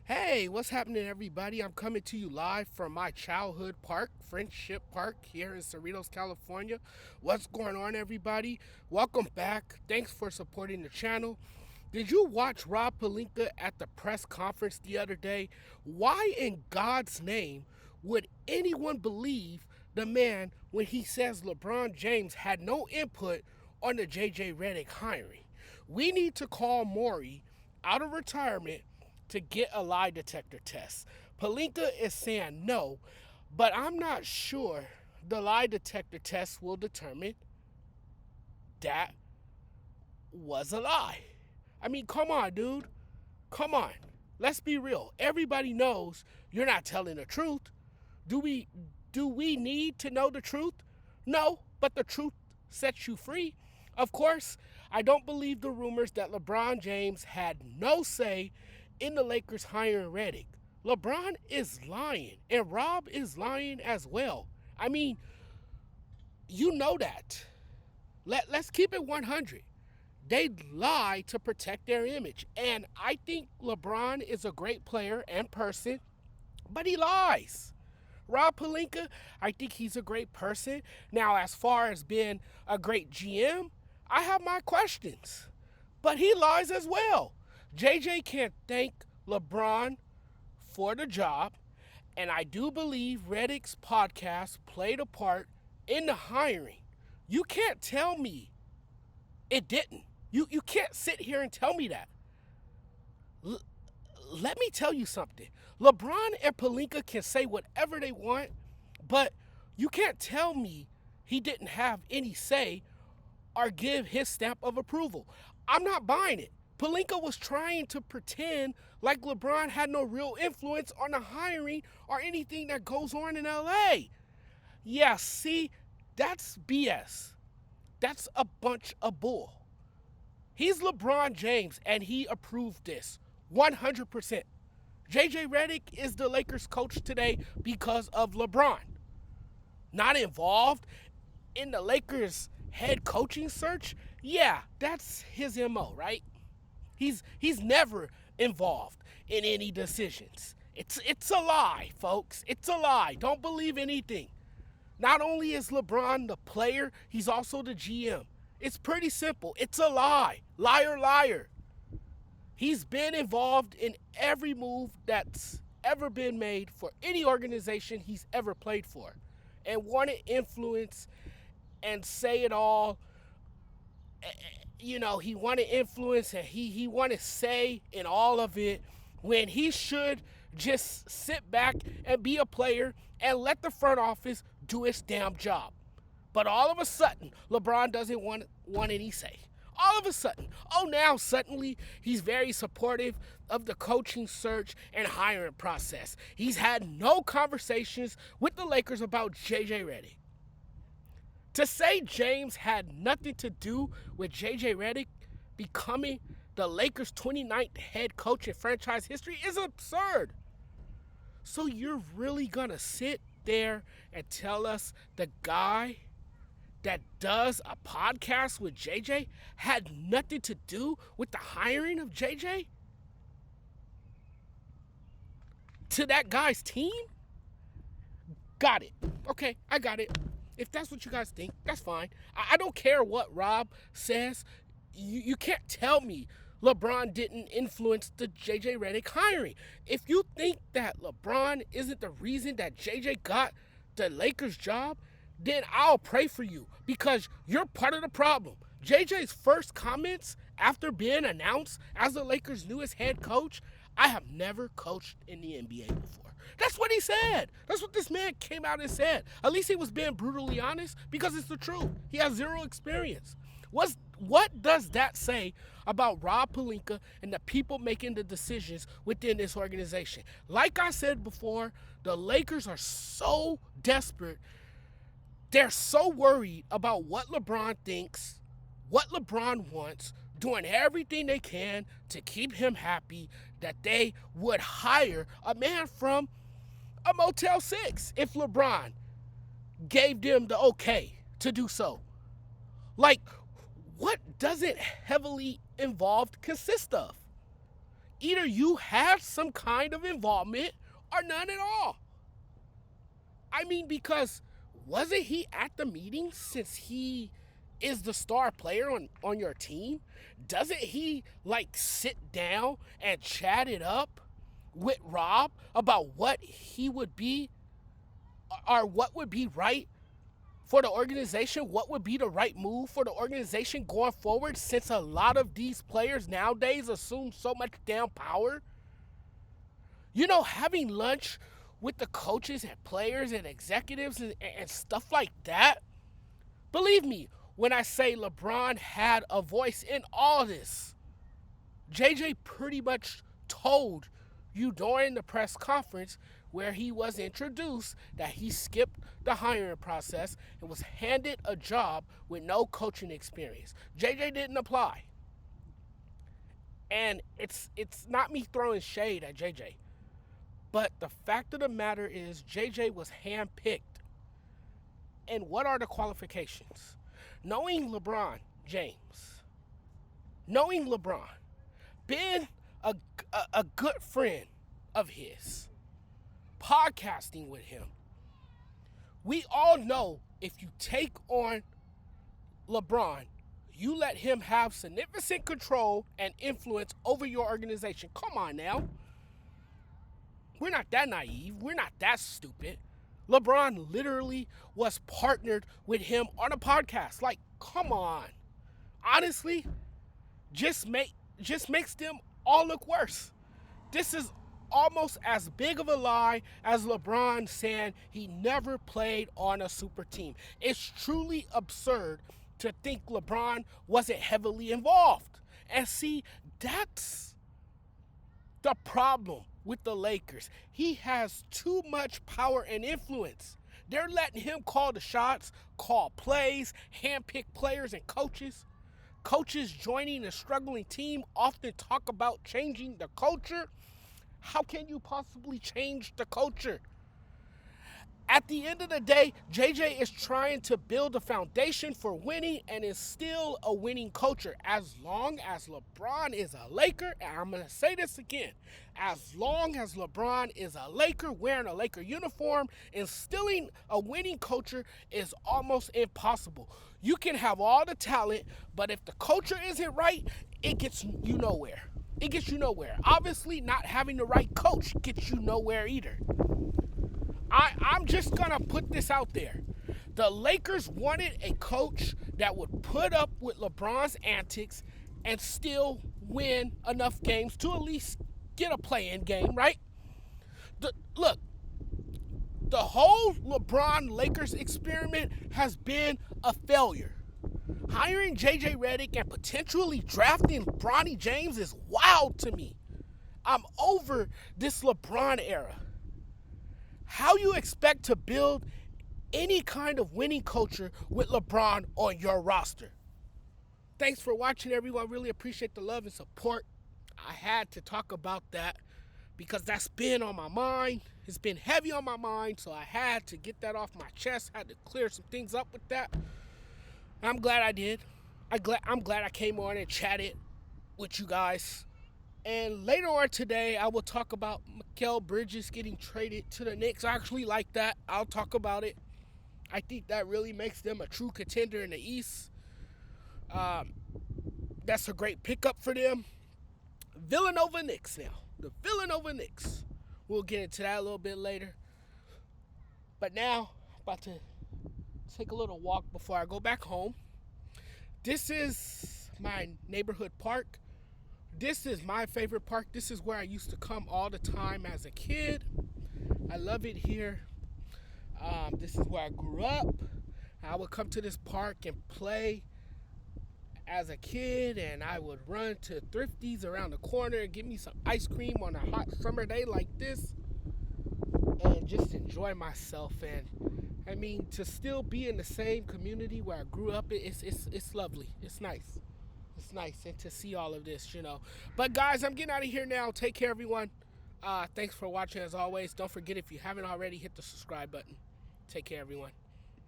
Hey, what's happening, everybody? I'm coming to you live from my childhood park, Friendship Park, here in Cerritos, California. What's going on, everybody? Welcome back. Thanks for supporting the channel. Did you watch Rob Pelinka at the press conference the other day? Why in God's name would anyone believe the man when he says LeBron James had no input on the JJ Redick hiring? We need to call Maury out of retirement to get a lie detector test. Palinka is saying no, but I'm not sure the lie detector test will determine that was a lie. I mean, come on, dude. Come on. Let's be real. Everybody knows you're not telling the truth. Do we need to know the truth? No, but the truth sets you free. Of course, I don't believe the rumors that LeBron James had no say in the Lakers hiring Redick. LeBron is lying, and Rob is lying as well. I mean, you know that. Let's keep it 100. They lie to protect their image. And I think LeBron is a great player and person, but he lies. Rob Pelinka, I think he's a great person. Now, as far as being a great GM, I have my questions. But he lies as well. JJ can't thank LeBron for the job, and I do believe Redick's podcast played a part in the hiring. You can't tell me it didn't. You can't sit here and tell me that. L- Let me tell you something. LeBron and Pelinka can say whatever they want, but you can't tell me he didn't have any say or give his stamp of approval. I'm not buying it. Pelinka was trying to pretend like LeBron had no real influence on the hiring or anything that goes on in LA. Yeah, see, that's BS. That's a bunch of bull. He's LeBron James, and he approved this 100%. JJ Redick is the Lakers coach today because of LeBron. Not involved in the Lakers head coaching search? Yeah, that's his MO, right? He's never involved in any decisions. It's a lie, folks. It's a lie. Don't believe anything. Not only is LeBron the player, he's also the GM. It's pretty simple. It's a lie. Liar, liar. He's been involved in every move that's ever been made for any organization he's ever played for and wanted influence and say it all. You know, he wanted influence and he wanted say in all of it when he should just sit back and be a player and let the front office do its damn job. But all of a sudden, LeBron doesn't want any say. All of a sudden. Oh, now suddenly he's very supportive of the coaching search and hiring process. He's had no conversations with the Lakers about JJ Redick. To say James had nothing to do with JJ Redick becoming the Lakers' 29th head coach in franchise history is absurd. So you're really gonna sit there and tell us the guy that does a podcast with JJ had nothing to do with the hiring of JJ to that guy's team? Got it. Okay, I got it. If that's what you guys think, that's fine. I don't care what Rob says. You can't tell me LeBron didn't influence the JJ Redick hiring. If you think that LeBron isn't the reason that JJ got the Lakers job, then I'll pray for you because you're part of the problem. JJ's first comments after being announced as the Lakers' newest head coach, I have never coached in the NBA before. That's what he said. That's what this man came out and said. At least he was being brutally honest because it's the truth. He has zero experience. What does that say about Rob Pelinka and the people making the decisions within this organization? Like I said before, the Lakers are so desperate. They're so worried about what LeBron thinks, what LeBron wants, doing everything they can to keep him happy that they would hire a man from a Motel 6 if LeBron gave them the okay to do so. Like, what does it heavily involved consist of? Either you had some kind of involvement or none at all. I mean, because wasn't he at the meeting since he is the star player on your team? Doesn't he like sit down and chat it up with Rob about what he would be or what would be right for the organization? What would be the right move for the organization going forward, since a lot of these players nowadays assume so much damn power? You know, having lunch with the coaches and players and executives and stuff like that. Believe me when I say LeBron had a voice in all this. JJ pretty much told you during the press conference where he was introduced that he skipped the hiring process and was handed a job with no coaching experience. JJ didn't apply. And it's not me throwing shade at JJ. But the fact of the matter is JJ was handpicked. And what are the qualifications? Knowing LeBron James, being a good friend of his, podcasting with him, we all know if you take on LeBron, you let him have significant control and influence over your organization. Come on now. We're not that naive. We're not that stupid. LeBron literally was partnered with him on a podcast. Like, come on. Honestly, just makes them all look worse. This is almost as big of a lie as LeBron saying he never played on a super team. It's truly absurd to think LeBron wasn't heavily involved. And see, that's the problem with the Lakers. He has too much power and influence. They're letting him call the shots, call plays, handpick players and coaches. Coaches joining a struggling team often talk about changing the culture. How can you possibly change the culture? At the end of the day, JJ is trying to build a foundation for winning and instill a winning culture. As long as LeBron is a Laker, and I'm going to say this again, as long as LeBron is a Laker wearing a Laker uniform, instilling a winning culture is almost impossible. You can have all the talent, but if the culture isn't right, it gets you nowhere. It gets you nowhere. Obviously, not having the right coach gets you nowhere either. I'm just going to put this out there. The Lakers wanted a coach that would put up with LeBron's antics and still win enough games to at least get a play-in game, right? Look, the whole LeBron Lakers experiment has been a failure. Hiring JJ Redick and potentially drafting LeBron James is wild to me. I'm over this LeBron era. How you expect to build any kind of winning culture with LeBron on your roster? Thanks for watching, everyone. Really appreciate the love and support. I had to talk about that because that's been on my mind. It's been heavy on my mind, so I had to get that off my chest. I had to clear some things up with that. I'm glad I did. I'm glad I came on and chatted with you guys. And later on today, I will talk about Mikal Bridges getting traded to the Knicks. I actually like that. I'll talk about it. I think that really makes them a true contender in the East. That's a great pickup for them. Villanova Knicks now. The Villanova Knicks. We'll get into that a little bit later. But now, I'm about to take a little walk before I go back home. This is my neighborhood park. This is my favorite park. This is where I used to come all the time as a kid. I love it here. This is where I grew up. I would come to this park and play as a kid, and I would run to Thrifties around the corner and get me some ice cream on a hot summer day like this and just enjoy myself. And I mean, to still be in the same community where I grew up, it's lovely. It's nice. It's nice, and to see all of this, you know. But guys, I'm getting out of here now. Take care, everyone. Thanks for watching as always. Don't forget, if you haven't already, hit the subscribe button. Take care, everyone.